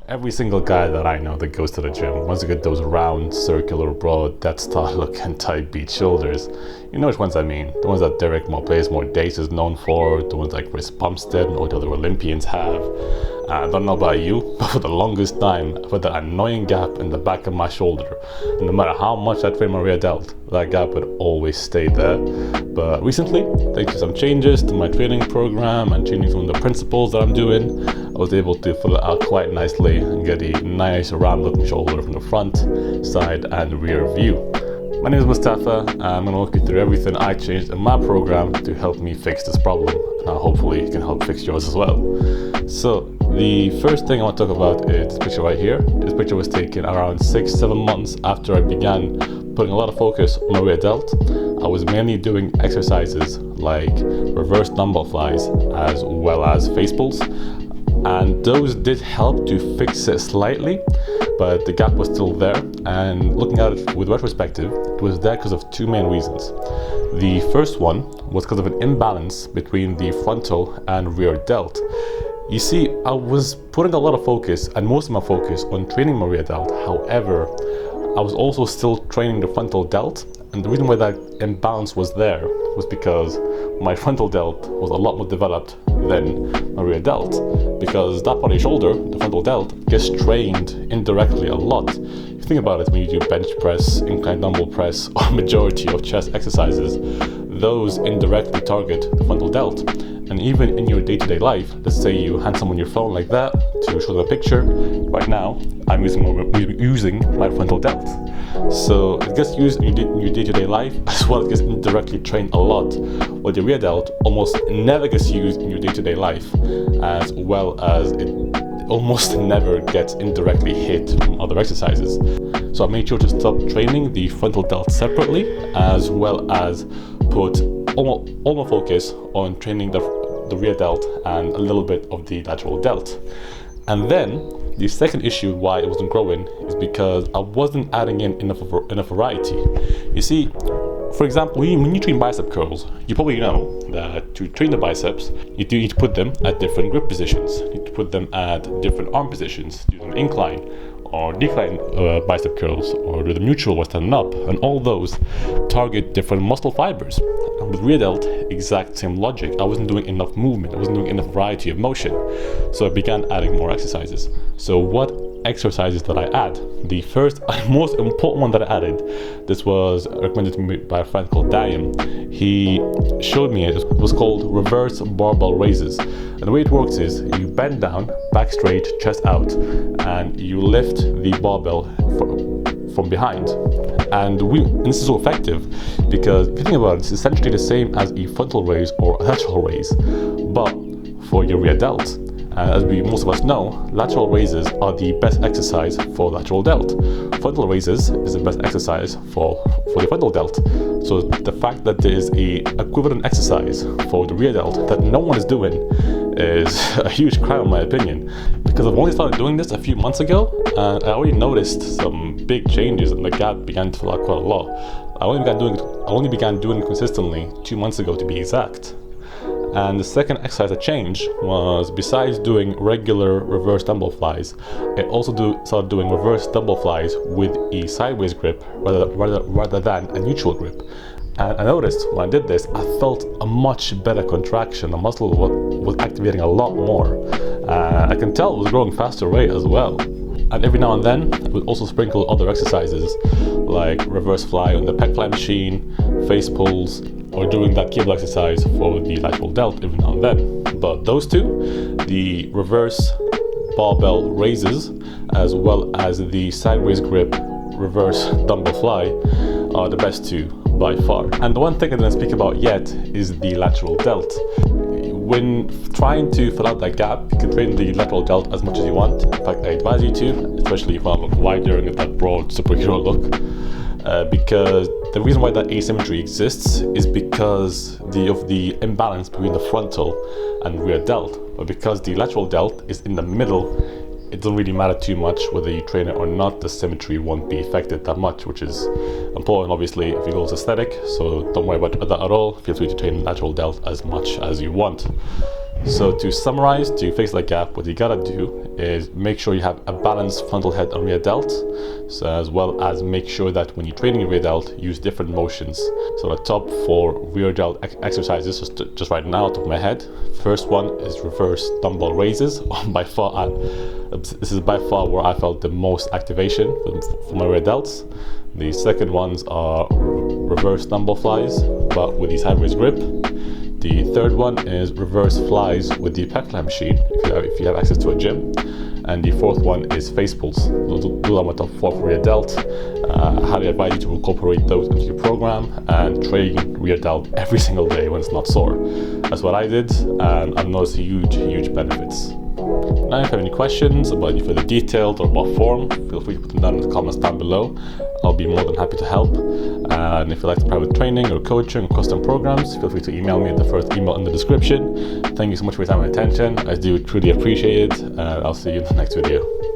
Every single guy that I know that goes to the gym wants to get those round, circular, broad, death star looking tight beach shoulders. You know which ones I mean. The ones that Derek more Dates is known for, the ones like Chris Bumstead and all the other Olympians have. I don't know about you, but for the longest time, I've had that annoying gap in the back of my shoulder. And no matter how much I train my rear delt, that gap would always stay there. But recently, thanks to some changes to my training program and changing some of the principles that I'm doing, I was able to fill it out quite nicely and get a nice round looking shoulder from the front, side and rear view. My name is Mustafa and I'm going to walk you through everything I changed in my program to help me fix this problem, and hopefully it can help fix yours as well. So the first thing I want to talk about is this picture right here. This picture was taken around 6-7 months after I began putting a lot of focus on my rear delt. I was mainly doing exercises like reverse dumbbell flies as well as face pulls, and those did help to fix it slightly, but the gap was still there. And looking at it with retrospective, it was there because of two main reasons. The first one was because of an imbalance between the frontal and rear delt. You see, I was putting a lot of focus and most of my focus on training my rear delt. However, I was also still training the frontal delt, and the reason why that imbalance was there was because my frontal delt was a lot more developed than my rear delt, because that part of your shoulder, the frontal delt, gets trained indirectly a lot. If you think about it, when you do bench press, incline dumbbell press, or majority of chest exercises, those indirectly target the frontal delt. And even in your day-to-day life, let's say you hand someone your phone like that to show them a picture. Right now, I'm using my frontal delt. So it gets used in your day-to-day life, as well as gets indirectly trained a lot. While the rear delt almost never gets used in your day-to-day life, as well as it almost never gets indirectly hit from other exercises. So I made sure to stop training the frontal delt separately, as well as put all my focus on training the rear delt and a little bit of the lateral delt. And then the second issue why it wasn't growing is because I wasn't adding in enough variety. You see, for example, when you train bicep curls, you probably know that to train the biceps, you do need to put them at different grip positions. You need to put them at different arm positions, do them incline or decline bicep curls, or do the neutral or standing up, and all those target different muscle fibers. And with rear delt, exact same logic. I wasn't doing enough movement, I wasn't doing enough variety of motion, so I began adding more exercises. So what exercises that I add? The first and most important one that I added, this was recommended to me by a friend called Diane. He showed me it was called reverse barbell raises. And the way it works is you bend down, back straight, chest out, and you lift the barbell from behind. And this is so effective because if you think about it, it's essentially the same as a frontal raise or a lateral raise, but for your rear delt. And as most of us know, lateral raises are the best exercise for lateral delt. Frontal raises is the best exercise for the frontal delt. So the fact that there is a equivalent exercise for the rear delt that no one is doing is a huge crime in my opinion. Because I've only started doing this a few months ago, and I already noticed some big changes, and the gap began to fill out quite a lot. I only began doing it consistently 2 months ago to be exact. And the second exercise I changed was, besides doing regular reverse dumbbell flies, I also started doing reverse dumbbell flies with a sideways grip rather than a neutral grip. And I noticed when I did this, I felt a much better contraction. The muscle was activating a lot more. I can tell it was growing faster rate as well. And every now and then, I would also sprinkle other exercises like reverse fly on the pec fly machine, face pulls, or doing that cable exercise for the lateral delt every now and then. But those two, the reverse barbell raises as well as the sideways grip reverse dumbbell fly, are the best two by far. And the one thing I didn't speak about yet is the lateral delt. When trying to fill out that gap, you can train the lateral delt as much as you want. In fact, I advise you to, especially if you want to look wider and get that broad superhero look. Because the reason why that asymmetry exists is because of the imbalance between the frontal and rear delt. But because the lateral delt is in the middle, it doesn't really matter too much whether you train it or not. The symmetry won't be affected that much, which is important obviously if your goal is aesthetic, so don't worry about that at all. Feel free to train lateral delt as much as you want. So to summarize, to fix that gap, what you gotta do is make sure you have a balanced frontal head on rear delt, so as well as make sure that when you're training rear delt, use different motions. So the top 4 rear delt exercises, just right now, top of my head. First one is reverse dumbbell raises. By far, this is by far where I felt the most activation for my rear delts. The second ones are reverse dumbbell flies, but with the sideways grip. The third one is reverse flies with the pec line machine, if you have access to a gym. And the fourth one is face pulls. Those are my top 4 for rear delt. I highly advise you to incorporate those into your program and train rear delt every single day when it's not sore. That's what I did, and I've noticed huge benefits. Now, if you have any questions about any further details or about form, feel free to put them down in the comments down below. I'll be more than happy to help. And if you like private training or coaching or custom programs, feel free to email me at the first email in the description. Thank you so much for your time and attention. I do truly appreciate it. I'll see you in the next video.